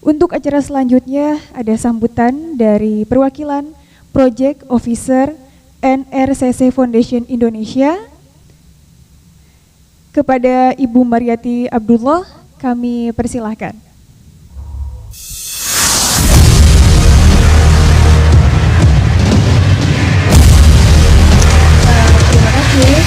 Untuk acara selanjutnya ada sambutan dari perwakilan Project Officer NRCC Foundation Indonesia. Kepada Ibu Mariati Abdullah, kami persilahkan. Terima kasih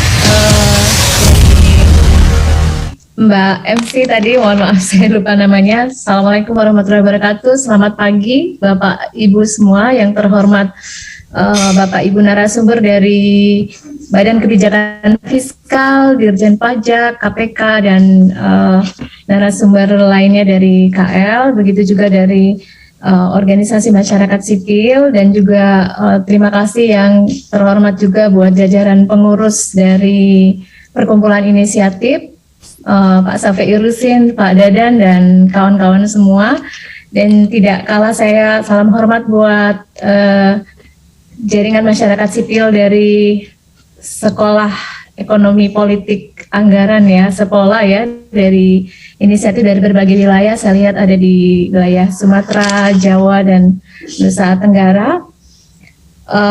Mbak MC tadi, mohon maaf saya lupa namanya. Assalamualaikum warahmatullahi wabarakatuh. Selamat pagi Bapak Ibu semua yang terhormat, Bapak Ibu narasumber dari Badan Kebijakan Fiskal, Dirjen Pajak, KPK, dan narasumber lainnya dari KL, begitu juga dari organisasi masyarakat sipil, dan juga terima kasih yang terhormat juga buat jajaran pengurus dari Perkumpulan Inisiatif, Pak Safi Irusin, Pak Dadan, dan kawan-kawan semua. Dan tidak kalah saya salam hormat buat jaringan masyarakat sipil dari Sekolah Ekonomi Politik Anggaran ya, sekolah ya, dari inisiatif dari berbagai wilayah. Saya lihat ada di wilayah Sumatera, Jawa, dan Nusa Tenggara.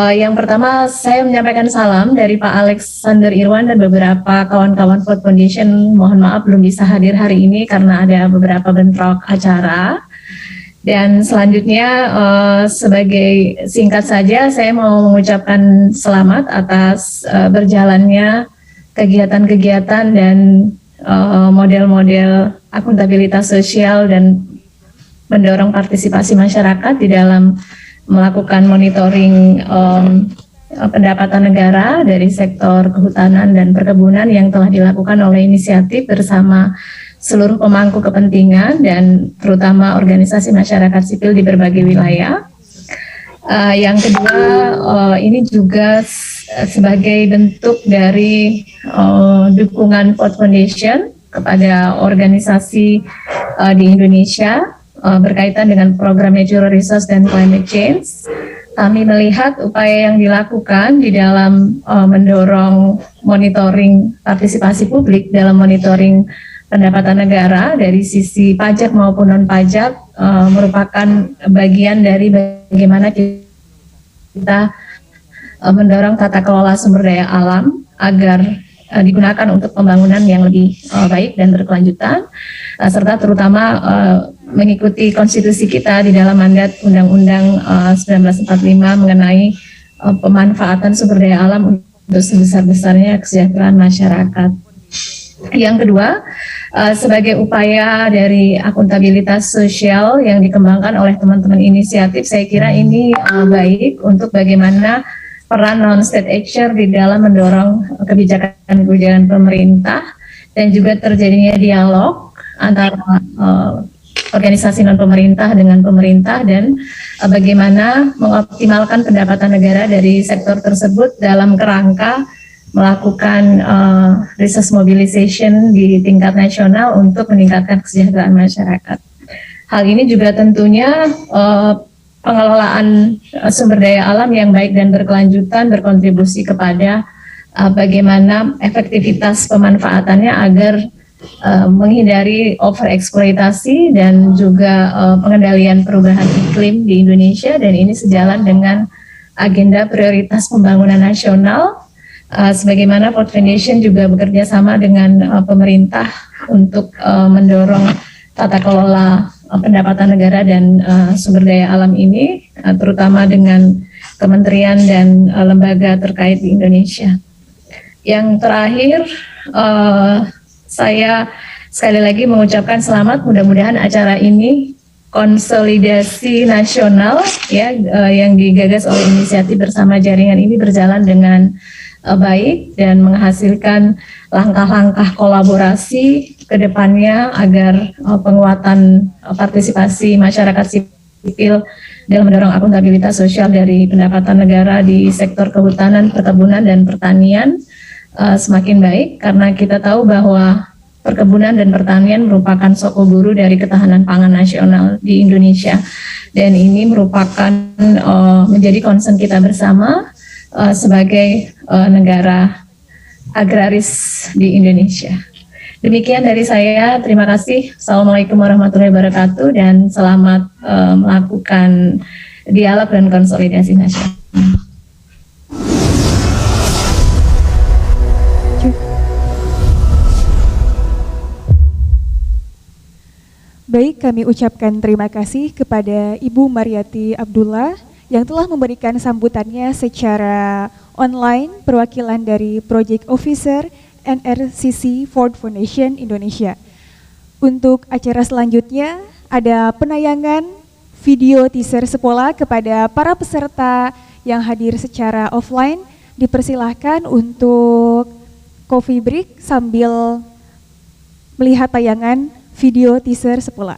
Yang pertama saya menyampaikan salam dari Pak Alexander Irwan dan beberapa kawan-kawan Ford Foundation. Mohon maaf belum bisa hadir hari ini karena ada beberapa bentrok acara. Dan selanjutnya sebagai singkat saja saya mau mengucapkan selamat atas berjalannya kegiatan-kegiatan dan model-model akuntabilitas sosial dan mendorong partisipasi masyarakat di dalam melakukan monitoring pendapatan negara dari sektor kehutanan dan perkebunan yang telah dilakukan oleh inisiatif bersama seluruh pemangku kepentingan dan terutama organisasi masyarakat sipil di berbagai wilayah. Yang kedua, ini juga sebagai bentuk dari dukungan Ford Foundation kepada organisasi di Indonesia berkaitan dengan program Natural Resource dan Climate Change. Kami melihat upaya yang dilakukan di dalam mendorong monitoring partisipasi publik dalam monitoring pendapatan negara dari sisi pajak maupun non-pajak merupakan bagian dari bagaimana kita mendorong tata kelola sumber daya alam agar digunakan untuk pembangunan yang lebih baik dan berkelanjutan, serta terutama mengikuti konstitusi kita di dalam mandat Undang-Undang 1945 mengenai pemanfaatan sumber daya alam untuk sebesar-besarnya kesejahteraan masyarakat. Yang kedua, sebagai upaya dari akuntabilitas sosial yang dikembangkan oleh teman-teman inisiatif, saya kira ini baik untuk bagaimana peran non-state actor di dalam mendorong kebijakan-kebijakan pemerintah dan juga terjadinya dialog antara organisasi non-pemerintah dengan pemerintah dan bagaimana mengoptimalkan pendapatan negara dari sektor tersebut dalam kerangka melakukan resource mobilization di tingkat nasional untuk meningkatkan kesejahteraan masyarakat. Hal ini juga tentunya pengelolaan sumber daya alam yang baik dan berkelanjutan berkontribusi kepada bagaimana efektivitas pemanfaatannya agar menghindari overeksploitasi dan juga pengendalian perubahan iklim di Indonesia, dan ini sejalan dengan agenda prioritas pembangunan nasional. Sebagaimana Ford Foundation juga bekerja sama dengan pemerintah untuk mendorong tata kelola pendapatan negara dan sumber daya alam ini, terutama dengan kementerian dan lembaga terkait di Indonesia. Yang terakhir, saya sekali lagi mengucapkan selamat, mudah-mudahan acara ini konsolidasi nasional ya yang digagas oleh inisiatif bersama jaringan ini berjalan dengan baik dan menghasilkan langkah-langkah kolaborasi ke depannya agar penguatan partisipasi masyarakat sipil dalam mendorong akuntabilitas sosial dari pendapatan negara di sektor kehutanan, perkebunan, dan pertanian semakin baik, karena kita tahu bahwa perkebunan dan pertanian merupakan soko guru dari ketahanan pangan nasional di Indonesia, dan ini merupakan menjadi concern kita bersama sebagai negara agraris di Indonesia. Demikian dari saya, terima kasih. Assalamualaikum warahmatullahi wabarakatuh dan selamat melakukan dialog dan konsolidasi nasional. Baik, kami ucapkan terima kasih kepada Ibu Mariati Abdullah yang telah memberikan sambutannya secara online, perwakilan dari Project Officer NRCC Ford Foundation Indonesia. Untuk acara selanjutnya ada penayangan video teaser Sepola kepada para peserta yang hadir secara offline. Dipersilahkan untuk coffee break sambil melihat tayangan video teaser Sepola.